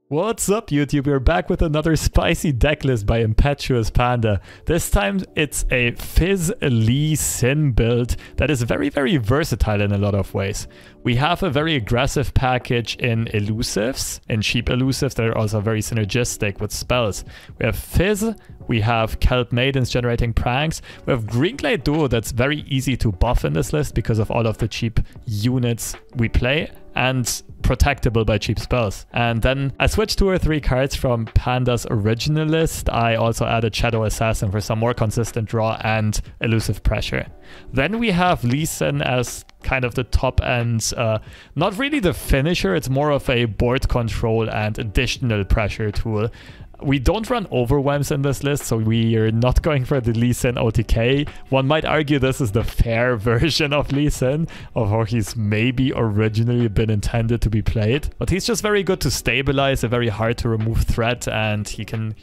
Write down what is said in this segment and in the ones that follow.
What's up YouTube, we're back with another spicy deck list by Impetuous Panda. This time it's a Fizz Lee Sin build that is very versatile in a lot of ways. We have a very aggressive package in Elusives, in cheap Elusives that are also very synergistic with spells. We have Fizz, we have Kelp Maidens generating pranks, we have Greenglade Duo that's very easy to buff in this list because of all of the cheap units we play, and protectable by cheap spells. And then I switched 2 or 3 cards from Panda's original list. I also added Shadow Assassin for some more consistent draw and elusive pressure. Then we have Lee Sin as kind of the top end, not really the finisher, it's more of a board control and additional pressure tool. We don't run Overwhelms in this list, so we are not going for the Lee Sin OTK. One might argue this is the fair version of Lee Sin, of how he's maybe originally been intended to be played. But he's just very good to stabilize a very hard to remove threat, and he can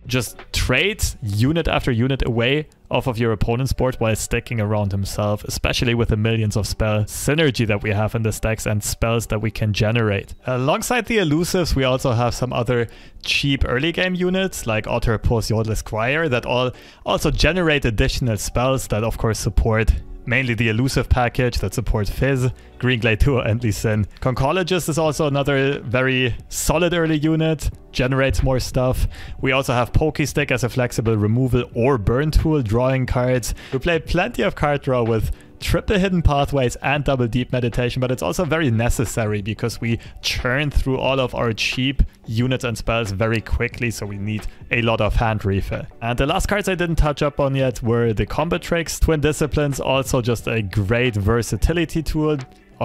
just trade unit after unit away off of your opponent's board while sticking around himself, especially with the millions of spell synergy that we have in this decks and spells that we can generate. Alongside the Elusives, we also have some other cheap early game units like Otter, Pose, Yodel, Squire that all also generate additional spells that of course support mainly the elusive package that supports Fizz, Greenglade Duo, and Lee Sin. Conchologist is also another very solid early unit, generates more stuff. We also have Pokestick as a flexible removal or burn tool, drawing cards. We play plenty of card draw with triple hidden pathways and double deep meditation, but it's also very necessary because we churn through all of our cheap units and spells very quickly, so we need a lot of hand refill. And the last cards I didn't touch up on yet were the Combat Tricks, Twin Disciplines, also just a great versatility tool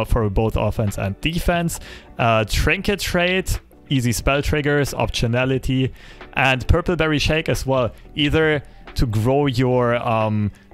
for both offense and defense. Trinket Trade, easy spell triggers, optionality, and Purple Berry Shake as well, either to grow your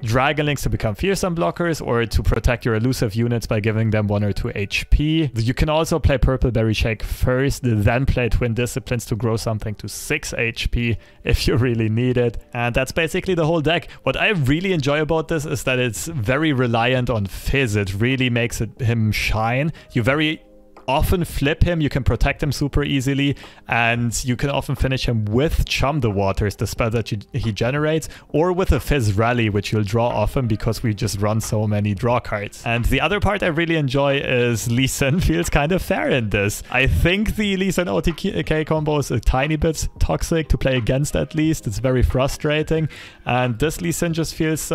Dragon Links to become fearsome blockers or to protect your elusive units by giving them 1 or 2 HP. You can also play Purple Berry Shake first, then play Twin Disciplines to grow something to 6 HP if you really need it. And that's basically the whole deck. What I really enjoy about this is that it's very reliant on Fizz. It really makes him shine. You very often flip him, you can protect him super easily, and you can often finish him with Chum the Waters, the spell that he generates, or with a Fizz Rally, which you'll draw often because we just run so many draw cards. And the other part I really enjoy is Lee Sin feels kind of fair in this. I think the Lee Sin OTK combo is a tiny bit toxic to play against, at least. It's very frustrating, and this Lee Sin just feels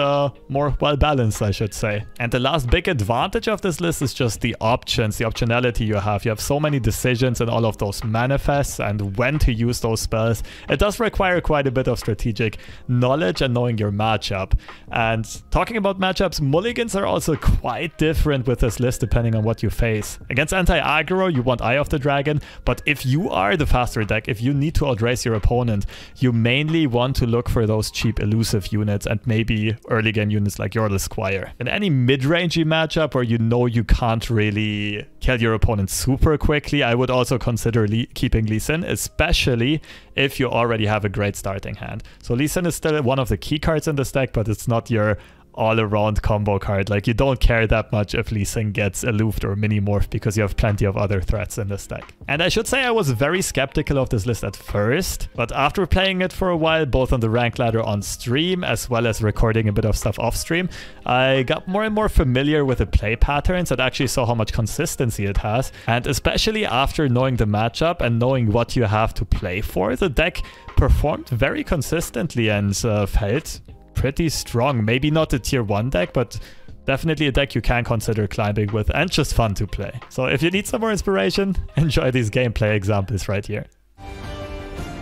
more well balanced, I should say. And the last big advantage of this list is just the options, the optionality you have so many decisions in all of those manifests and when to use those spells. It does require quite a bit of strategic knowledge and knowing your matchup. And talking about matchups, mulligans are also quite different with this list depending on what you face. Against anti-aggro, you want Eye of the Dragon, but if you are the faster deck, if you need to outrace your opponent, you mainly want to look for those cheap elusive units and maybe early game units like Yordle Squire. In any mid-rangey matchup where you know you can't really kill your opponent super quickly, I would also consider keeping Lee Sin, especially if you already have a great starting hand. So Lee Sin is still one of the key cards in this deck, but it's not your all-around combo card. Like, you don't care that much if Lee Sin gets aloofed or mini-morphed because you have plenty of other threats in this deck. And I should say I was very skeptical of this list at first, but after playing it for a while, both on the rank ladder on stream as well as recording a bit of stuff off stream, I got more and more familiar with the play patterns and actually saw how much consistency it has. And especially after knowing the matchup and knowing what you have to play for, the deck performed very consistently and felt pretty strong. Maybe not a tier 1 deck, but definitely a deck you can consider climbing with and just fun to play. So if you need some more inspiration, enjoy these gameplay examples right here.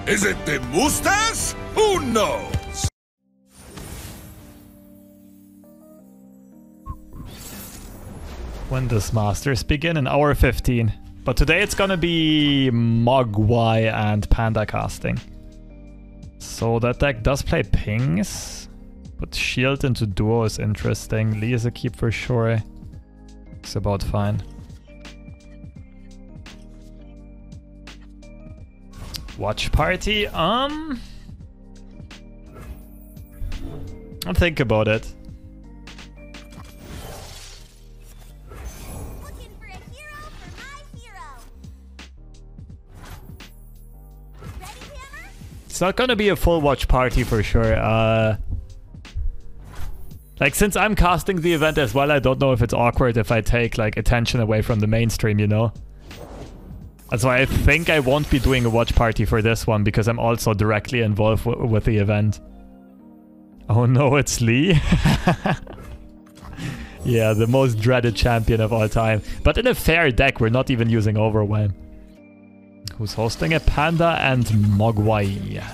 Is it the mustache? Who knows? When does Masters begin? In hour 15. But today it's gonna be Mogwai and Panda casting. So that deck does play pings. But shield into duo is interesting. Lee is a keep for sure. It's about fine. Watch party. I'll think about it. Looking for a hero for my hero. It's not gonna be a full watch party for sure. Like, since I'm casting the event as well, I don't know if it's awkward if I take, like, attention away from the mainstream, you know? That's why I think I won't be doing a watch party for this one, because I'm also directly involved with the event. Oh no, it's Lee. Yeah, the most dreaded champion of all time. But in a fair deck, we're not even using Overwhelm. Who's hosting it? Panda and Mogwai.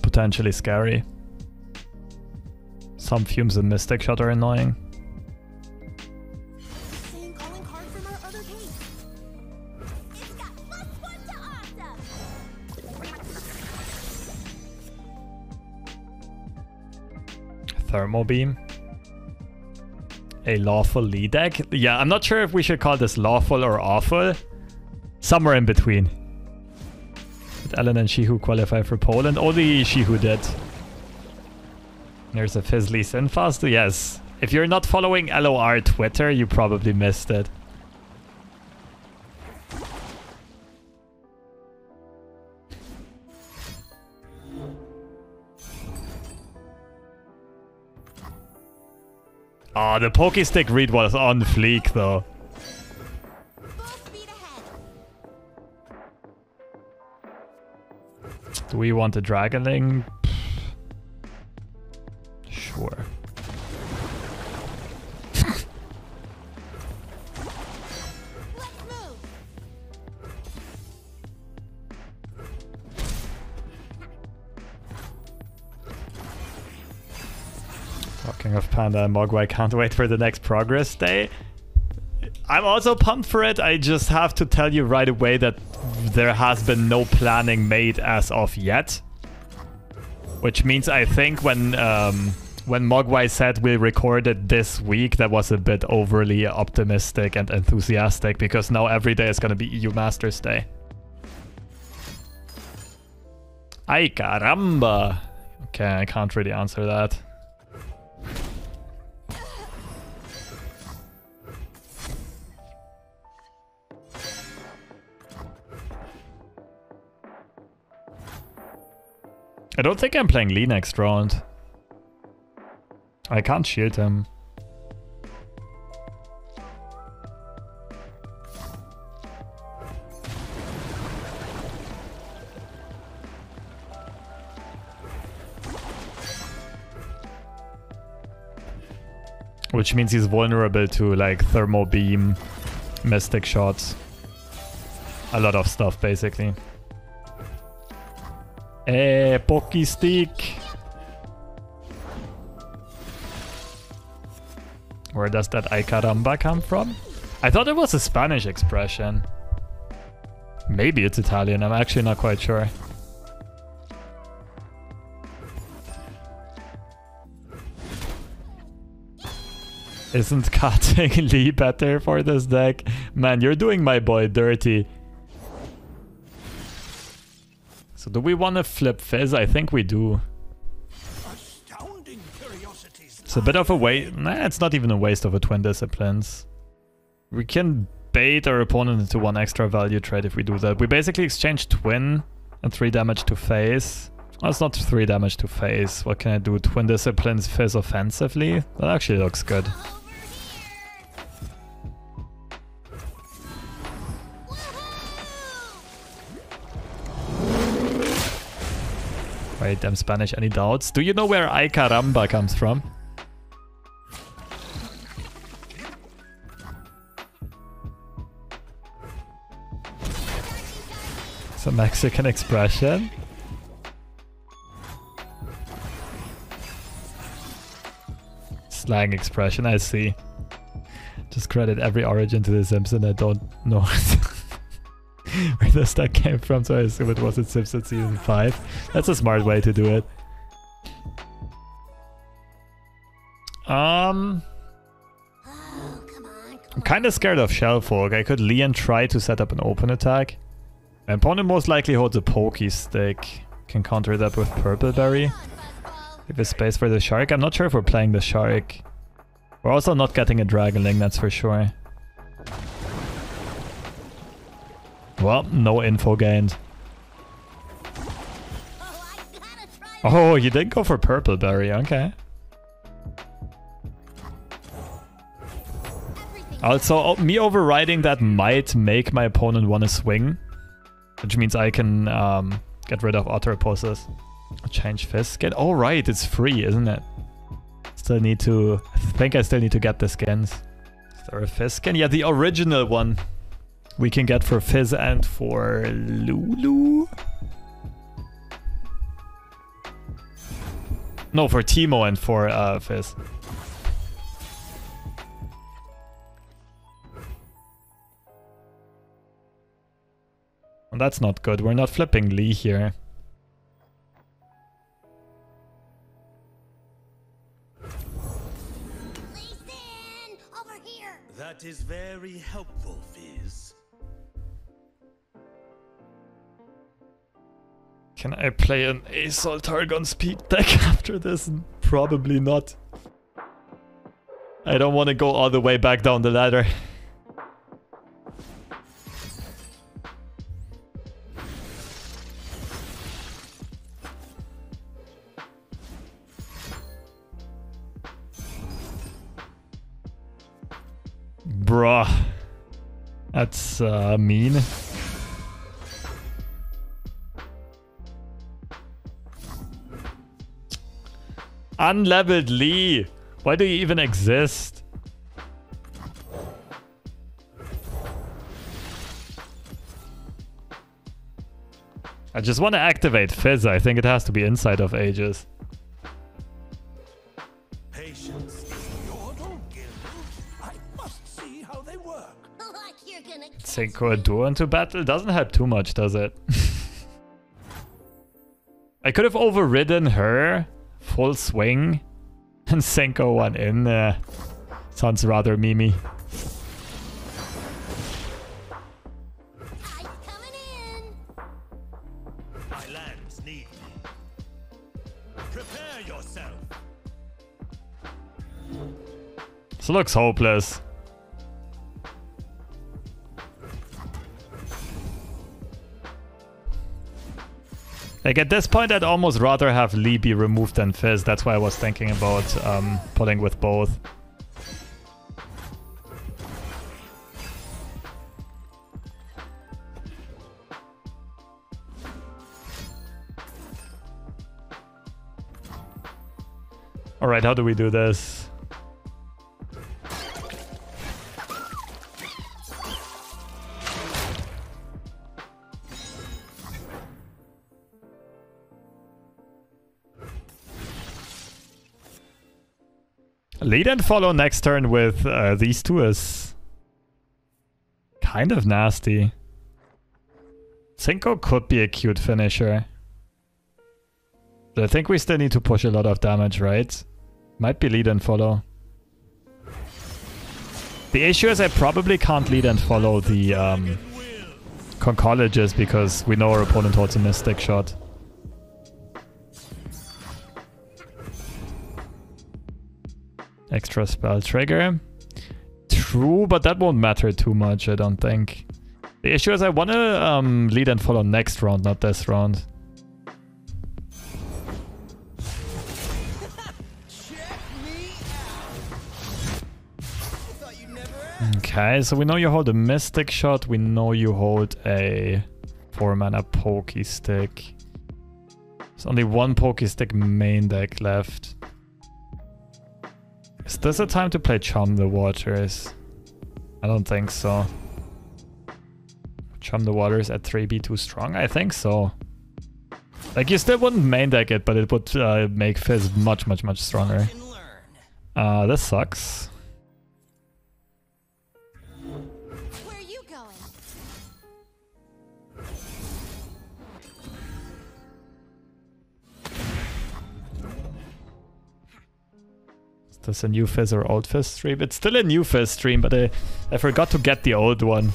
Potentially scary. Some fumes and Mystic Shot are annoying. Thermal Beam. A lawful lead deck? Yeah, I'm not sure if we should call this lawful or awful. Somewhere in between. Did Ellen and Shihu qualify for Poland? Only Shihu did. There's a Fizzly Sinfast. Yes. If you're not following LOR Twitter, you probably missed it. Oh, the Pokestick read was on fleek though. Do we want a Dragonling? Sure. Talking of Panda and Mogwai, can't wait for the next progress day. I'm also pumped for it. I just have to tell you right away that there has been no planning made as of yet. Which means I think when Mogwai said we recorded this week, that was a bit overly optimistic and enthusiastic, because now every day is going to be EU Masters Day. Ay caramba! Okay, I can't really answer that. I don't think I'm playing Lee next round. I can't shield him. Which means he's vulnerable to like Thermal Beam, Mystic Shots. A lot of stuff basically. Pokestick. Where does that ay caramba come from? I thought it was a Spanish expression. Maybe it's Italian, I'm actually not quite sure. Isn't cutting Lee better for this deck? Man, you're doing my boy dirty. So do we want to flip Fizz? I think we do. It's a bit of a waste. Nah, it's not even a waste of a Twin Disciplines. We can bait our opponent into 1 extra value trade if we do that. We basically exchange Twin and 3 damage to face. Well, it's not 3 damage to face. What can I do? Twin Disciplines Fizz offensively? That actually looks good. Wait, I'm Spanish. Any doubts? Do you know where ay caramba comes from? It's a Mexican expression. Slang expression, I see. Just credit every origin to the Simpson. I don't know where does that came from, so I assume it was in Simpsons season 5. That's a smart way to do it. I'm kind of scared of Shellfolk. I could Lee and try to set up an open attack. My opponent most likely holds a pokey stick. Can counter that with Purple Berry. Give a space for the Shark. I'm not sure if we're playing the Shark. We're also not getting a Dragon Link, that's for sure. Well, no info gained. Oh, you did go for Purple Berry, okay. Also, me overriding that might make my opponent want to swing. Which means I can get rid of Otter Poses. Change Fizz skin. Oh right, it's free, isn't it? Still need to... I think I still need to get the skins. Is there a Fizz skin? Yeah, the original one. We can get for Fizz and for Lulu. No, for Teemo and for Fizz. Well, that's not good. We're not flipping Lee here. Over here. That is very helpful, Fizz. Can I play an Assault Targon speed deck after this? Probably not. I don't want to go all the way back down the ladder. Bruh. That's mean. Unleveled Lee. Why do you even exist? I just want to activate Fizz. I think it has to be inside of Aegis. Patience is your skill. I must see how they work. Like you're gonna Synchro a duo into battle doesn't help too much, does it? I could have overridden her full swing and Synchro one in. Sounds rather memey. Tide's coming in. My lands need me. Prepare yourself. This looks hopeless. Like at this point, I'd almost rather have Lee be removed than Fizz. That's why I was thinking about pulling with both. Alright, how do we do this? Lead and follow next turn with these two is kind of nasty. Synchro could be a cute finisher. But I think we still need to push a lot of damage, right? Might be lead and follow. The issue is I probably can't lead and follow the Conchologist because we know our opponent holds a Mystic Shot. Extra spell trigger. True, but that won't matter too much, I don't think. The issue is I want to lead and follow next round, not this round. Okay, so we know you hold a Mystic Shot. We know you hold a 4-mana Pokey Stick. There's only one Pokey Stick main deck left. Is this a time to play Chum the Waters? I don't think so. Chum the Waters at 3B too strong? I think so. Like, you still wouldn't main deck it, but it would make Fizz much, much, much stronger. This sucks. Where are you going? this a new Fizz or old Fizz stream? It's still a new Fizz stream, but I forgot to get the old one.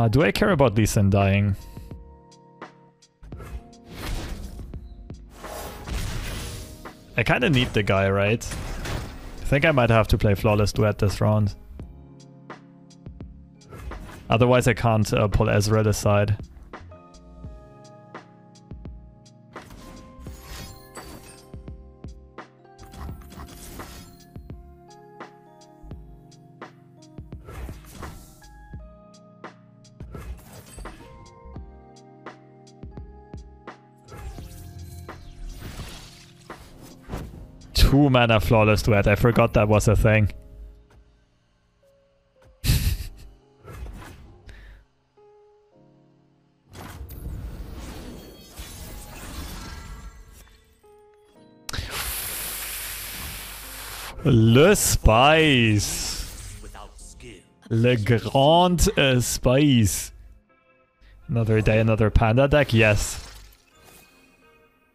Do I care about Lee Sin dying? I kind of need the guy, right? I think I might have to play Flawless Duet this round. Otherwise I can't pull Ezreal aside. Two mana Flawless Duet. I forgot that was a thing. Le Spice. Le Grand Spice. Another day, another Panda deck? Yes.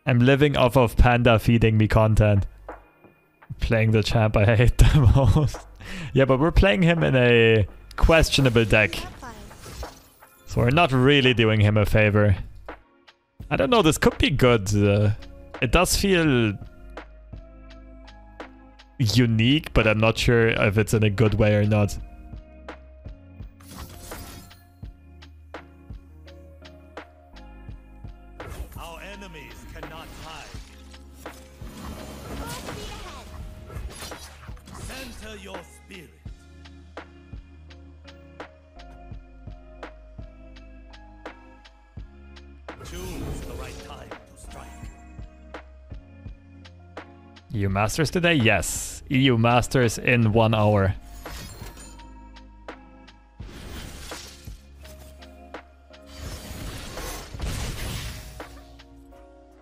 I'm living off of Panda feeding me content. Playing the champ I hate the most. Yeah, but we're playing him in a questionable deck. So we're not really doing him a favor. I don't know, this could be good. It does feel unique, but I'm not sure if it's in a good way or not. Our enemies cannot hide. Center your spirit. Choose the right time to strike. EU Masters today? Yes. EU Masters in 1 hour.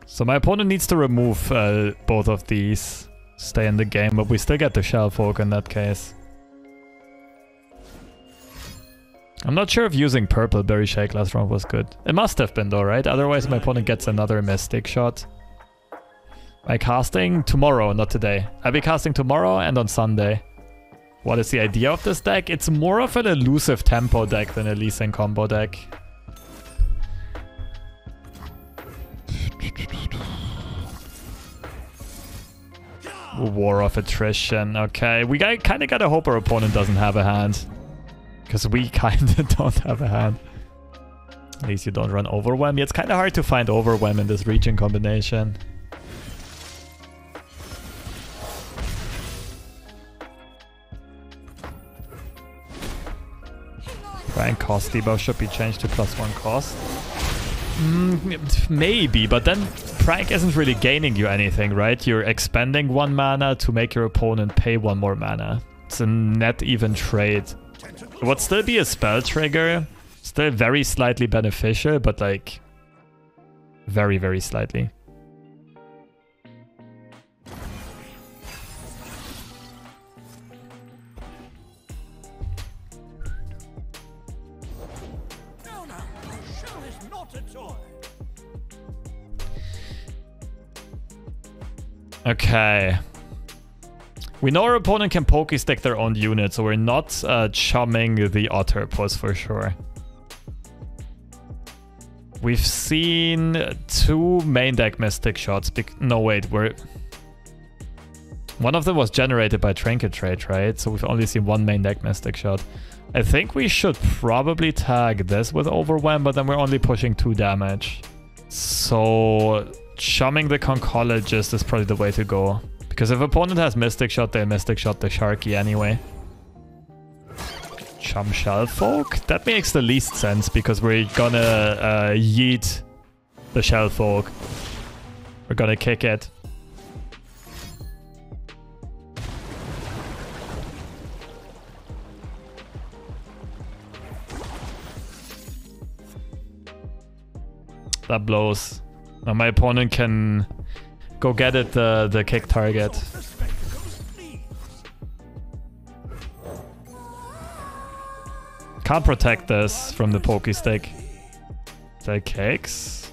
So my opponent needs to remove both of these. Stay in the game, but we still get the Shellfolk in that case. I'm not sure if using purple Berry Shake last round was good. It must have been though, right? Otherwise my opponent gets another Mystic shot. I'm casting tomorrow, not today. I'll be casting tomorrow and on Sunday. What is the idea of this deck? It's more of an elusive tempo deck than a Lee Sin combo deck. War of Attrition. Okay, we kind of gotta hope our opponent doesn't have a hand. Because we kind of don't have a hand. At least you don't run Overwhelm. Yeah, it's kind of hard to find Overwhelm in this region combination. Prank cost debuff should be changed to +1 cost. Maybe, but then Prank isn't really gaining you anything, right? You're expending 1 mana to make your opponent pay 1 more mana. It's a net even trade. It would still be a spell trigger. Still very slightly beneficial, but like very, very slightly. Okay. We know our opponent can pokestick their own unit, so we're not chumming the Otterpus for sure. We've seen 2 main deck Mystic shots. No, wait, one of them was generated by Trinket Trade, right? So we've only seen 1 main deck Mystic shot. I think we should probably tag this with Overwhelm, but then we're only pushing 2 damage. So chumming the Conchologist is probably the way to go. Because if opponent has Mystic Shot, they Mystic Shot the Sharky anyway. Chum Shellfolk? That makes the least sense because we're gonna yeet the Shellfolk. We're gonna kick it. That blows. Now my opponent can go get it, the kick target. Can't protect this from the Pokestick. Take kicks.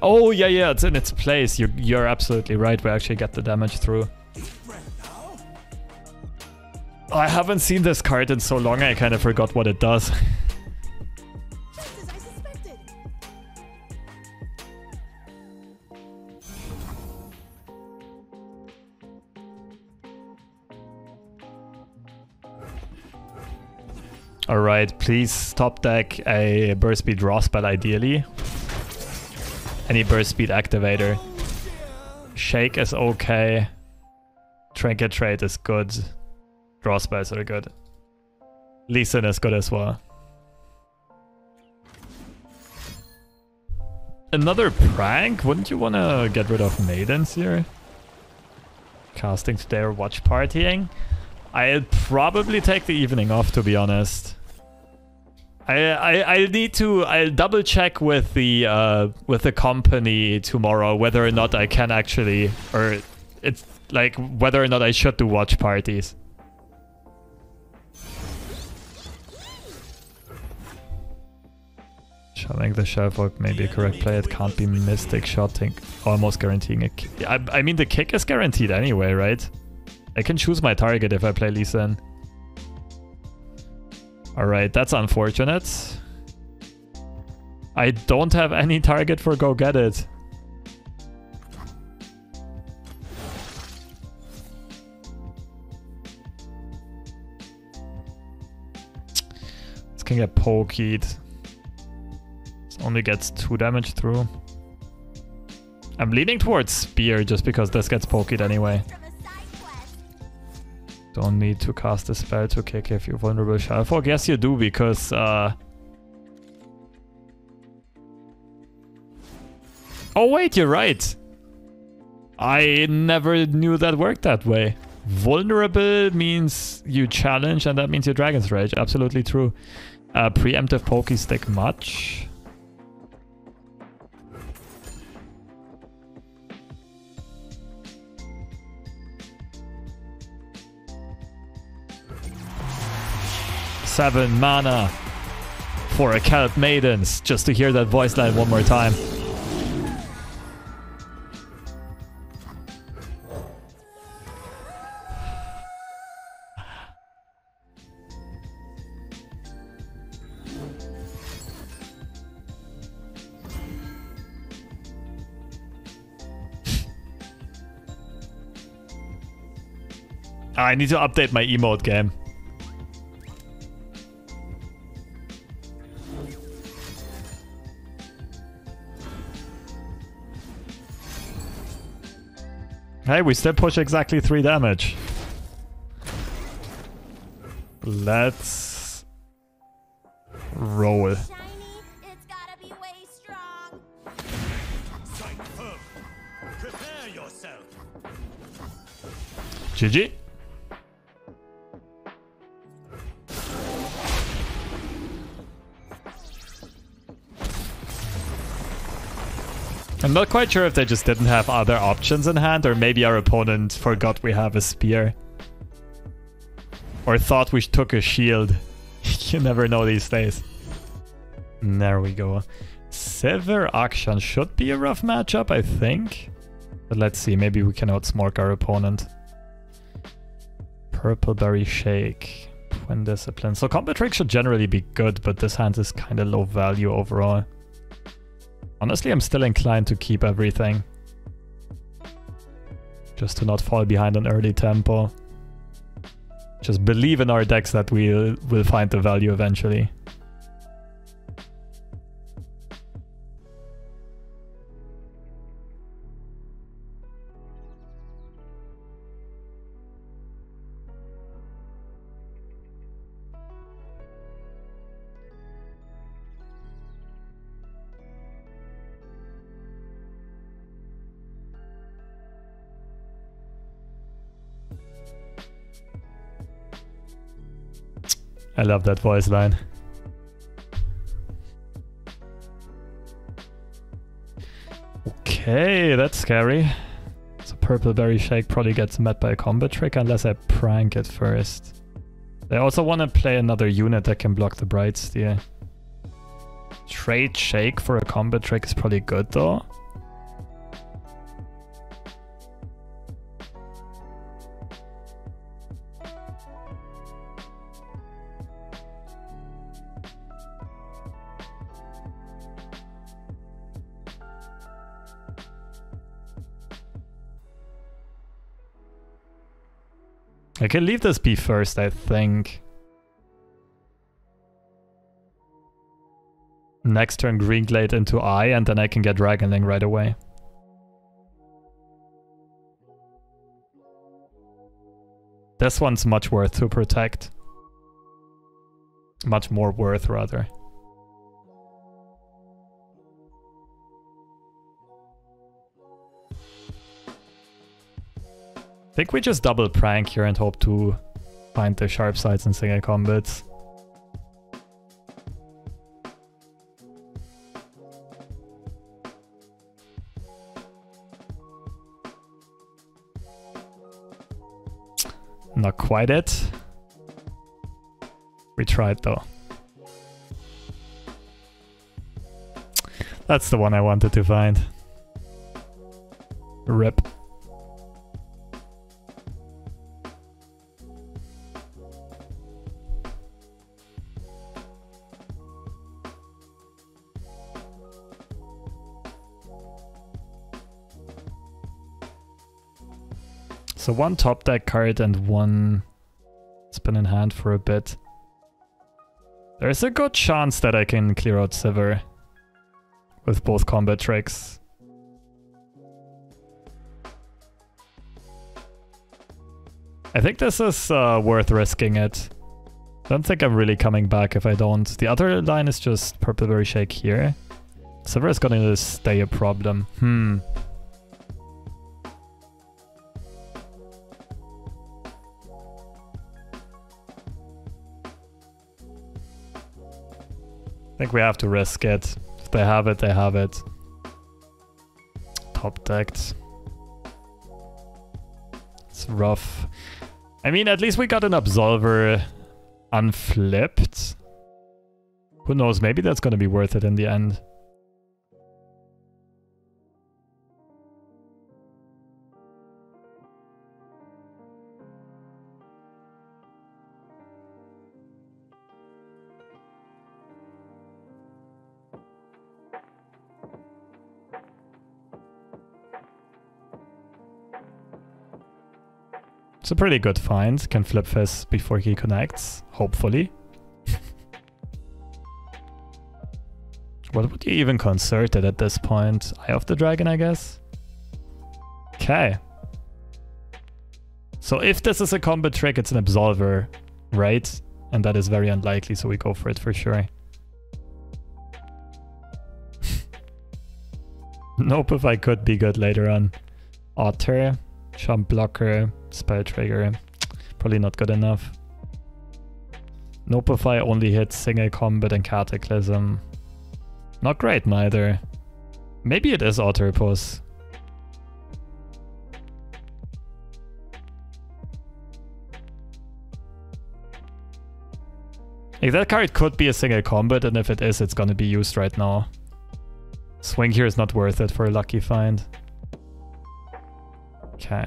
Oh, yeah, yeah, it's in its place. You're absolutely right. We actually get the damage through. I haven't seen this card in so long, I kind of forgot what it does. Just as I suspected. Alright, please top deck a burst speed draw spell ideally. Any burst speed activator. Shake is okay. Trinket Trade is good. Draw spells are good. Lee Sin is good as well. Another prank? Wouldn't you want to get rid of maidens here? Casting today or watch partying? I'd probably take the evening off, to be honest. I'll need to. I'll double check with the company tomorrow whether or not I can actually, or it's like whether or not I should do watch parties. Showing the Shellfolk may be a correct play. It can't be Mystic Shotting, almost guaranteeing a kick. I mean, the kick is guaranteed anyway, right? I can choose my target if I play Lee Sin. Alright, that's unfortunate. I don't have any target for Go Get It. This can get pokeyed. This only gets 2 damage through. I'm leaning towards Spear just because this gets pokeyed anyway. Don't need to cast a spell to kick if you're vulnerable Shellfolk. Yes, you do, because oh wait, you're right. I never knew that worked that way. Vulnerable means you challenge, and that means you Dragon's Rage. Absolutely true. Preemptive pokey stick much. Seven mana for a Kelp Maidens, just to hear that voice line one more time. I need to update my emote game. Hey, we still push exactly 3 damage. Let's roll. Shiny, it's gotta be way strong. Sight firm. Prepare yourself. GG. I'm not quite sure if they just didn't have other options in hand, or maybe our opponent forgot we have a spear. Or thought we took a shield. You never know these days. There we go. Sivir Akshan should be a rough matchup, I think. But let's see, maybe we can outsmart our opponent. Purple Berry Shake. Twin Discipline. So combat trick should generally be good, but this hand is kind of low value overall. Honestly, I'm still inclined to keep everything. Just to not fall behind on early tempo. Just believe in our decks that we'll find the value eventually. I love that voice line. Okay, that's scary. So Purple Berry Shake probably gets met by a combat trick unless I prank it first. They also want to play another unit that can block the Bright Steel. Trade Shake for a combat trick is probably good though. I can leave this B first, I think. Next turn Green Glade into I, and then I can get Dragon Link right away. This one's much worth to protect. Much more worth, rather. I think we just double prank here and hope to find the sharp sides in single combats. Not quite it. We tried though. That's the one I wanted to find. RIP. So one top deck card and one it's been in hand for a bit. There's a good chance that I can clear out Sivir with both combat tricks. I think this is worth risking it. I don't think I'm really coming back if I don't. The other line is just Purpleberry Shake here. Sivir is gonna stay a problem. I think we have to risk it. If they have it, they have it. Top decked. It's rough. I mean, at least we got an Absolver unflipped. Who knows, maybe that's gonna be worth it in the end. It's a pretty good find. Can flip Fizz before he connects, hopefully. What would you even concert it at this point? Eye of the Dragon, I guess? Okay. So if this is a combat trick, it's an Absolver, right? And that is very unlikely, so we go for it for sure. Nope, if I could be good later on. Otter, Jump Blocker, Spell Trigger. Probably not good enough. Nope, if I only hit single combat and Cataclysm. Not great neither. Maybe it is Otter Puss. Like, that card could be a single combat, and if it is, it's gonna be used right now. Swing here is not worth it for a lucky find. Okay.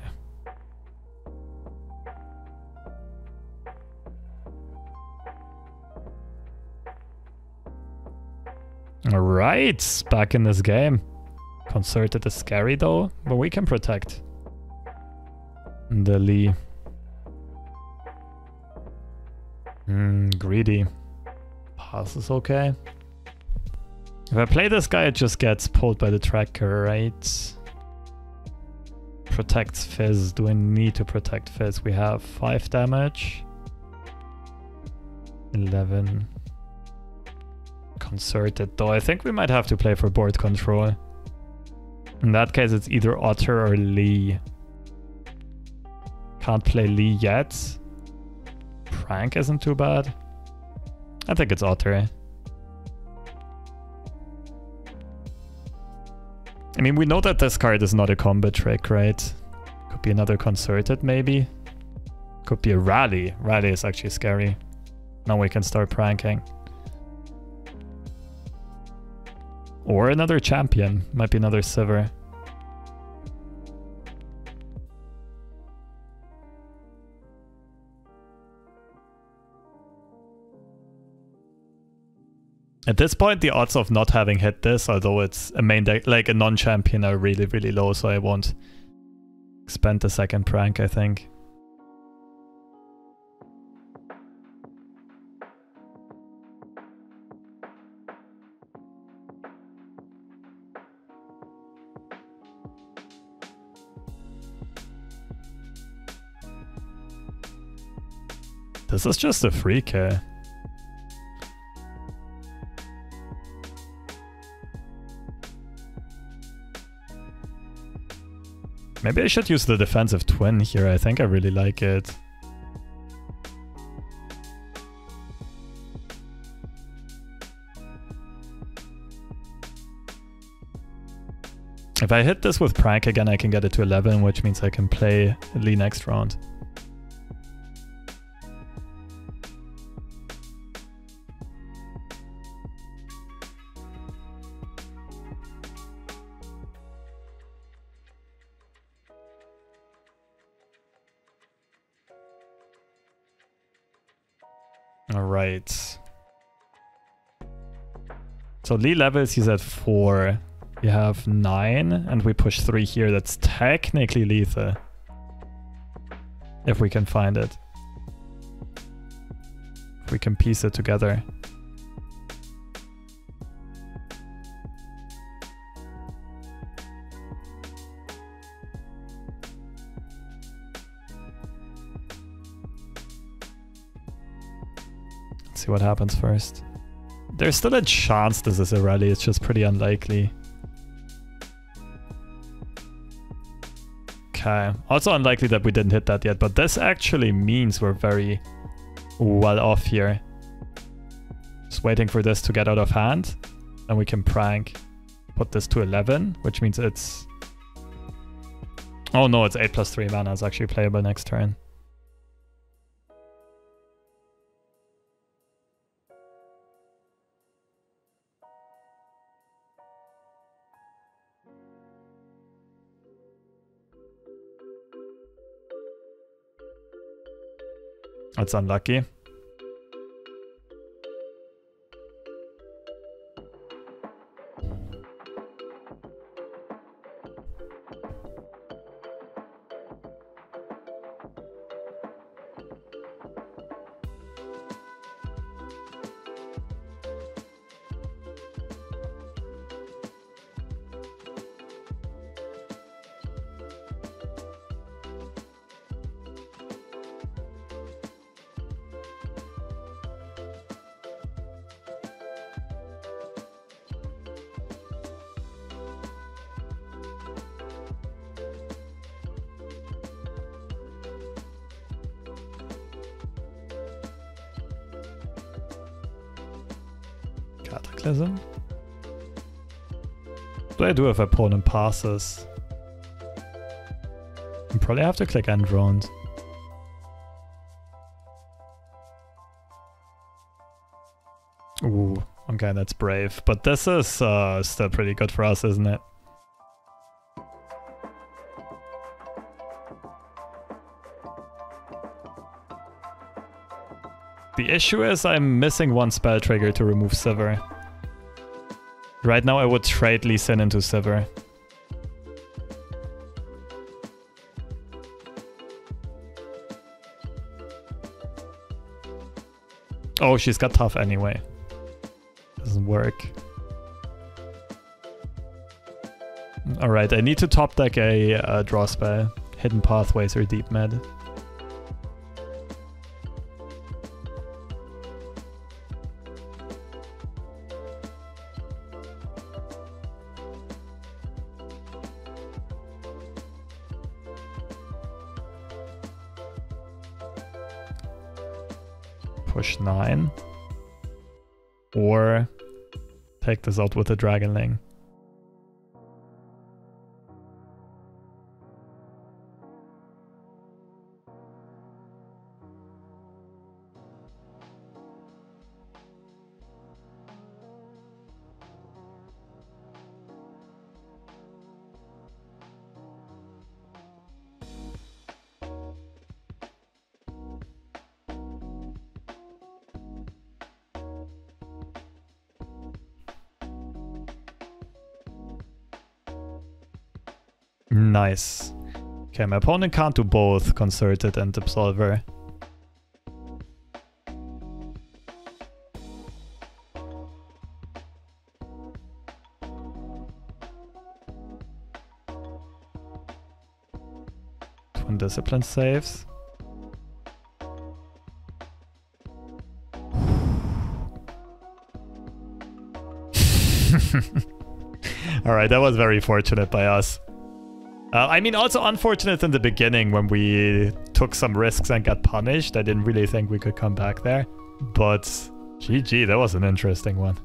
Alright, back in this game. Concerted is scary though, but we can protect. The Lee. Greedy. Pass is okay. If I play this guy, it just gets pulled by the tracker, right? Protects Fizz. Do I need to protect Fizz? We have 5 damage. 11. Concerted though. I think we might have to play for board control. In that case, it's either Otter or Lee. Can't play Lee yet. Prank isn't too bad. I think it's Otter. I mean, we know that this card is not a combat trick, right? Could be another Concerted, maybe. Could be a Rally. Rally is actually scary. Now we can start pranking. Or another champion. Might be another Sivir. At this point, the odds of not having hit this, although it's a main deck, like a non-champion, are really, really low, so I won't spend the second prank, I think. This is just a free K. Maybe I should use the defensive twin here. I think I really like it. If I hit this with Prank again, I can get it to 11, which means I can play Lee next round. Alright. So Lee levels, he's at 4. We have 9, and we push 3 here. That's technically lethal. If we can find it. If we can piece it together. Let's see what happens first. There's still a chance this is a rally, it's just pretty unlikely. Okay, also unlikely that we didn't hit that yet, but this actually means we're very well off here. Just waiting for this to get out of hand, and we can prank. Put this to 11, which means it's... Oh no, it's 8+3 mana, it's actually playable next turn. That's unlucky. Cataclysm? What do I do if opponent passes? I probably have to click end round. Ooh, okay, that's brave. But this is still pretty good for us, isn't it? The issue is I'm missing one spell trigger to remove Sivir. Right now I would trade Lee Sin into Sivir. Oh, she's got tough anyway. Doesn't work. Alright, I need to top deck a draw spell. Hidden Pathways or Deep Med. Push 9. Or take this out with a Dragonling. Nice. Okay, my opponent can't do both Concerted and Absolver. discipline saves. Alright, that was very fortunate by us. I mean, also unfortunate in the beginning when we took some risks and got punished. I didn't really think we could come back there. But GG, that was an interesting one.